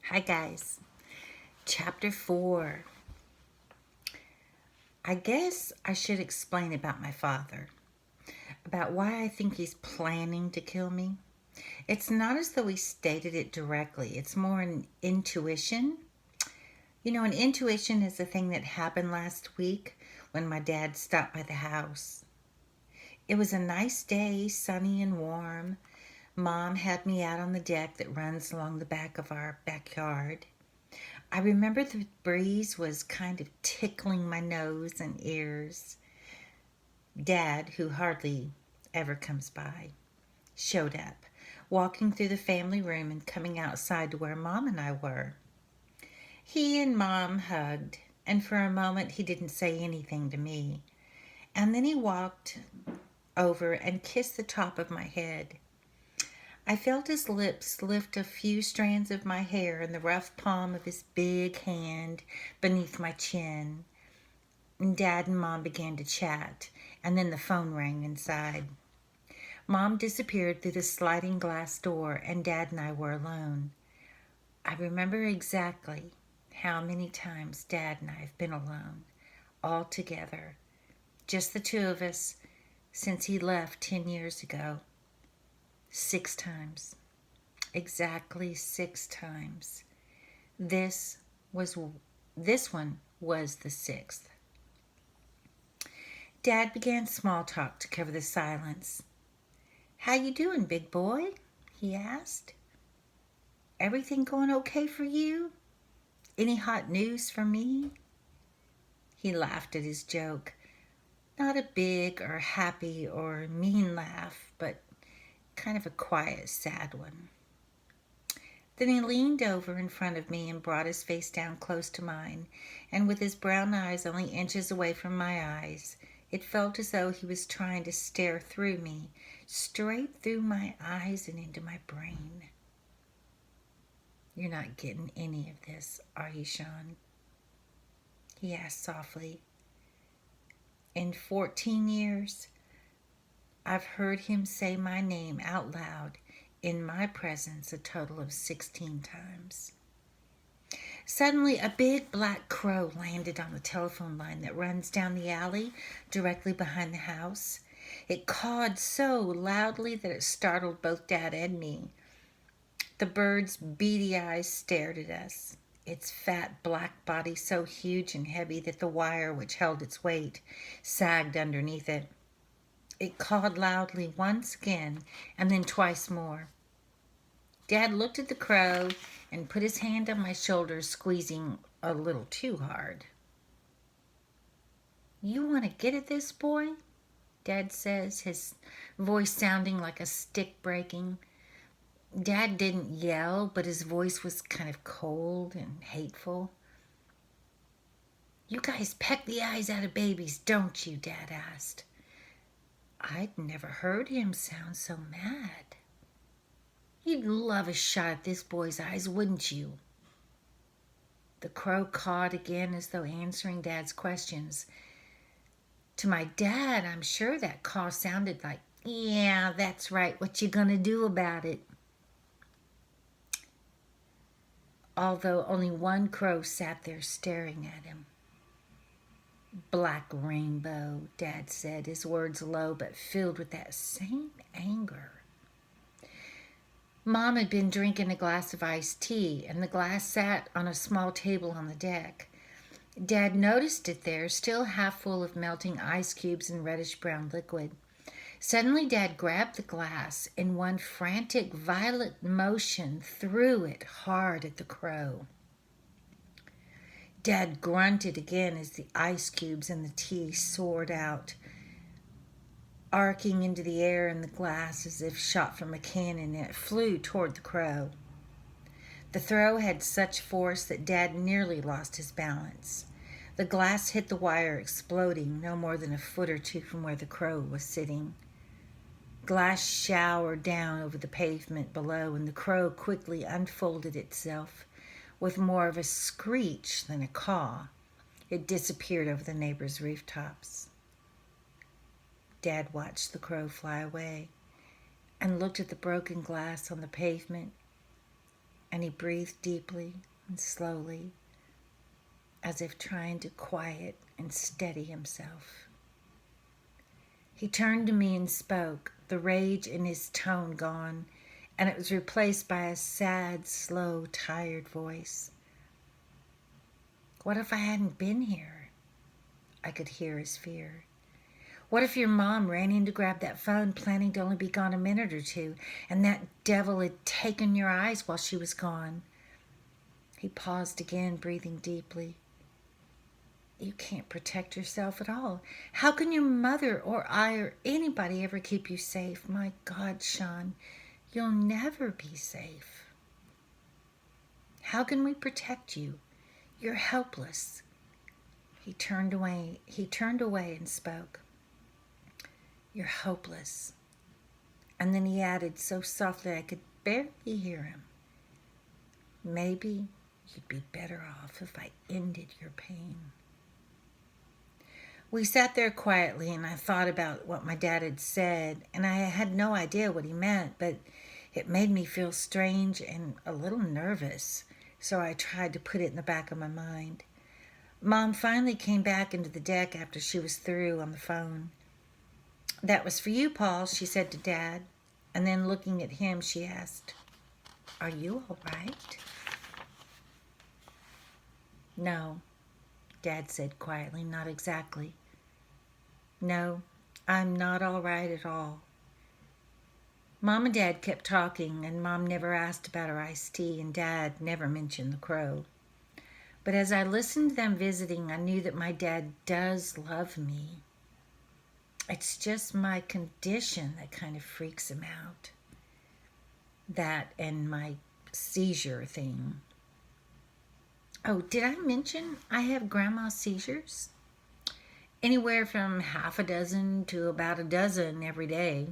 Hi, guys. Chapter 4. I guess I should explain about my father, about why I think he's planning to kill me. It's not as though he stated it directly, it's more an intuition. An intuition is the thing that happened last week when my dad stopped by the house. It was a nice day, sunny and warm. Mom had me out on the deck that runs along the back of our backyard. I remember the breeze was kind of tickling my nose and ears. Dad, who hardly ever comes by, showed up, walking through the family room and coming outside to where Mom and I were. He and Mom hugged, and for a moment he didn't say anything to me. And then he walked over and kissed the top of my head. I felt his lips lift a few strands of my hair in the rough palm of his big hand beneath my chin. Dad and Mom began to chat, and then the phone rang inside. Mom disappeared through the sliding glass door, and Dad and I were alone. I remember exactly how many times Dad and I have been alone, all together, just the two of us, since he left 10 years ago. 6 times. Exactly 6 times. This was this one was the 6th. Dad began small talk to cover the silence. "How you doing, big boy?" he asked. "Everything going okay for you? Any hot news for me?" He laughed at his joke. Not a big or happy or mean laugh, but kind of a quiet, sad one. Then he leaned over in front of me and brought his face down close to mine, and with his brown eyes only inches away from my eyes, it felt as though he was trying to stare through me, straight through my eyes and into my brain. "You're not getting any of this, are you, Sean?" he asked softly. In 14 years, I've heard him say my name out loud in my presence a total of 16 times. Suddenly, a big black crow landed on the telephone line that runs down the alley directly behind the house. It cawed so loudly that it startled both Dad and me. The bird's beady eyes stared at us, its fat black body so huge and heavy that the wire which held its weight sagged underneath it. It cawed loudly once again and then twice more. Dad looked at the crow and put his hand on my shoulder, squeezing a little too hard. "You want to get at this boy?" Dad says, his voice sounding like a stick breaking. Dad didn't yell, but his voice was kind of cold and hateful. "You guys peck the eyes out of babies, don't you?" Dad asked. I'd never heard him sound so mad. "You'd love a shot at this boy's eyes, wouldn't you?" The crow cawed again as though answering Dad's questions. To my dad, I'm sure that caw sounded like, "Yeah, that's right, what you gonna do about it?" Although only one crow sat there staring at him. "Black rainbow," Dad said, his words low but filled with that same anger. Mom had been drinking a glass of iced tea, and the glass sat on a small table on the deck. Dad noticed it there, still half full of melting ice cubes and reddish-brown liquid. Suddenly, Dad grabbed the glass in one frantic, violent motion, threw it hard at the crow. Dad grunted again as the ice cubes and the tea soared out, arcing into the air in the glass as if shot from a cannon, and it flew toward the crow. The throw had such force that Dad nearly lost his balance. The glass hit the wire, exploding no more than a foot or two from where the crow was sitting. Glass showered down over the pavement below, and the crow quickly unfolded itself. With more of a screech than a caw, it disappeared over the neighbors' rooftops. Dad watched the crow fly away and looked at the broken glass on the pavement, and and he breathed deeply and slowly, as if trying to quiet and steady himself. He turned to me and spoke, the rage in his tone gone, and it was replaced by a sad, slow, tired voice. What if I hadn't been here? I could hear his fear. What if your mom ran in to grab that phone, planning to only be gone a minute or two, and that devil had taken your eyes while she was gone? He paused again, breathing deeply. You can't protect yourself at all. How can your mother or I or anybody ever keep you safe? My God, Sean, you'll never be safe. How can we protect you? You're helpless. He turned away and spoke. You're hopeless. And then he added so softly I could barely hear him. Maybe you'd be better off if I ended your pain. We sat there quietly, and I thought about what my dad had said, and I had no idea what he meant, but it made me feel strange and a little nervous, so I tried to put it in the back of my mind. Mom finally came back into the deck after she was through on the phone. That was for you, Paul, she said to Dad, and then looking at him, she asked, Are you all right? No, Dad said quietly, not exactly. No, I'm not all right at all. Mom and Dad kept talking, and Mom never asked about her iced tea, and Dad never mentioned the crow. But as I listened to them visiting, I knew that my dad does love me. It's just my condition that kind of freaks him out. That and my seizure thing. Oh, did I mention I have grandma's seizures? Anywhere from half a dozen to about a dozen every day.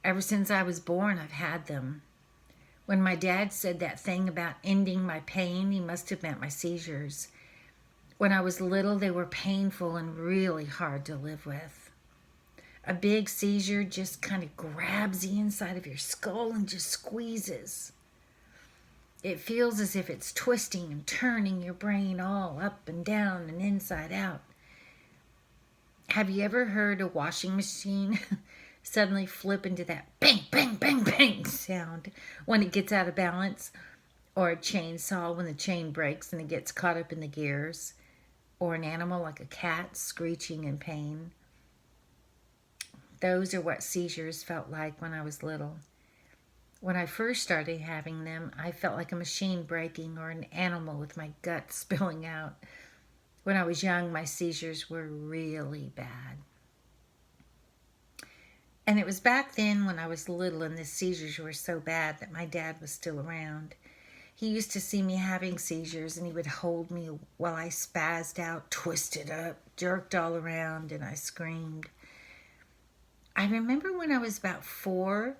Ever since I was born, I've had them. When my dad said that thing about ending my pain, he must have meant my seizures. When I was little, they were painful and really hard to live with. A big seizure just kind of grabs the inside of your skull and just squeezes. It feels as if it's twisting and turning your brain all up and down and inside out. Have you ever heard a washing machine suddenly flip into that bang, bang, bang, bang sound when it gets out of balance? Or a chainsaw when the chain breaks and it gets caught up in the gears? Or an animal like a cat screeching in pain? Those are what seizures felt like when I was little. When I first started having them, I felt like a machine breaking or an animal with my guts spilling out. When I was young, my seizures were really bad. And it was back then when I was little and the seizures were so bad that my dad was still around. He used to see me having seizures and he would hold me while I spazzed out, twisted up, jerked all around, and I screamed. I remember when I was about 4,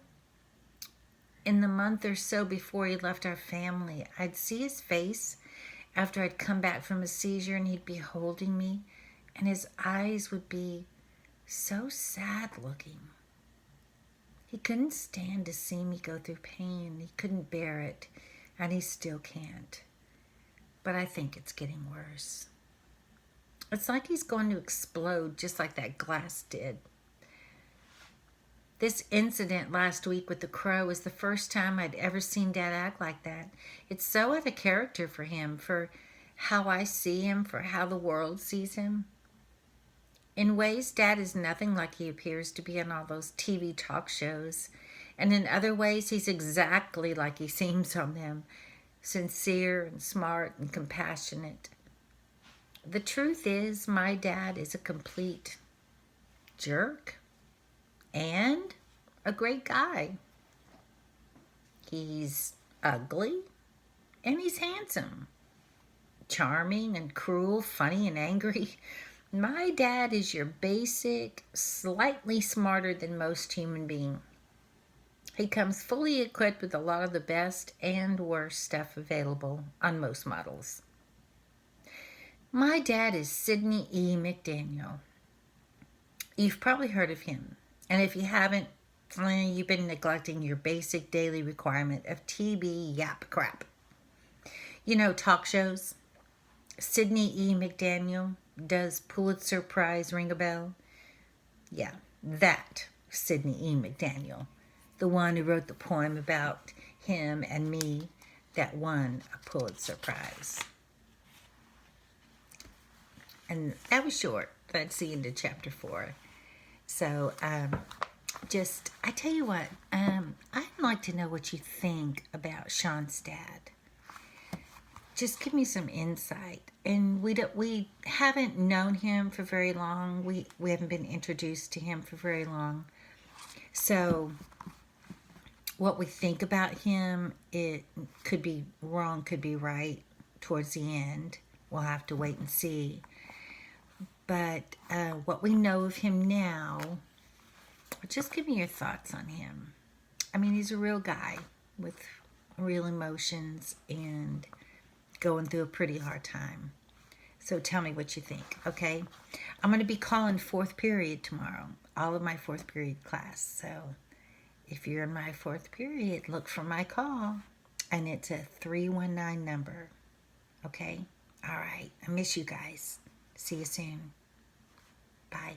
in the month or so before he left our family, I'd see his face after I'd come back from a seizure and he'd be holding me, and his eyes would be so sad looking. He couldn't stand to see me go through pain. He couldn't bear it, and he still can't. But I think it's getting worse. It's like he's going to explode just like that glass did. This incident last week with the crow was the first time I'd ever seen Dad act like that. It's so out of character for him, for how I see him, for how the world sees him. In ways, Dad is nothing like he appears to be on all those TV talk shows. And in other ways, he's exactly like he seems on them. Sincere and smart and compassionate. The truth is, my dad is a complete jerk. And a great guy. He's ugly and he's handsome. Charming and cruel, funny and angry. My dad is your basic, slightly smarter than most human being. He comes fully equipped with a lot of the best and worst stuff available on most models. My dad is Sidney E. McDaniel. You've probably heard of him. And if you haven't, You've been neglecting your basic daily requirement of TB yap crap. You know, talk shows. Sidney E. McDaniel. Does Pulitzer Prize ring a bell? Yeah, that Sidney E. McDaniel. The one who wrote the poem about him and me that won a Pulitzer Prize. And that was short. That's the end of chapter 4. So, I tell you what, I'd like to know what you think about Sean's dad. Just give me some insight. And we haven't known him for very long. We haven't been introduced to him for very long. So what we think about him, it could be wrong, could be right towards the end. We'll have to wait and see. But what we know of him now, just give me your thoughts on him. I mean, he's a real guy with real emotions and going through a pretty hard time. So tell me what you think, okay? I'm going to be calling 4th period tomorrow, all of my 4th period class. So if you're in my 4th period, look for my call. And it's a 319 number, okay? All right. I miss you guys. See you soon. Bye.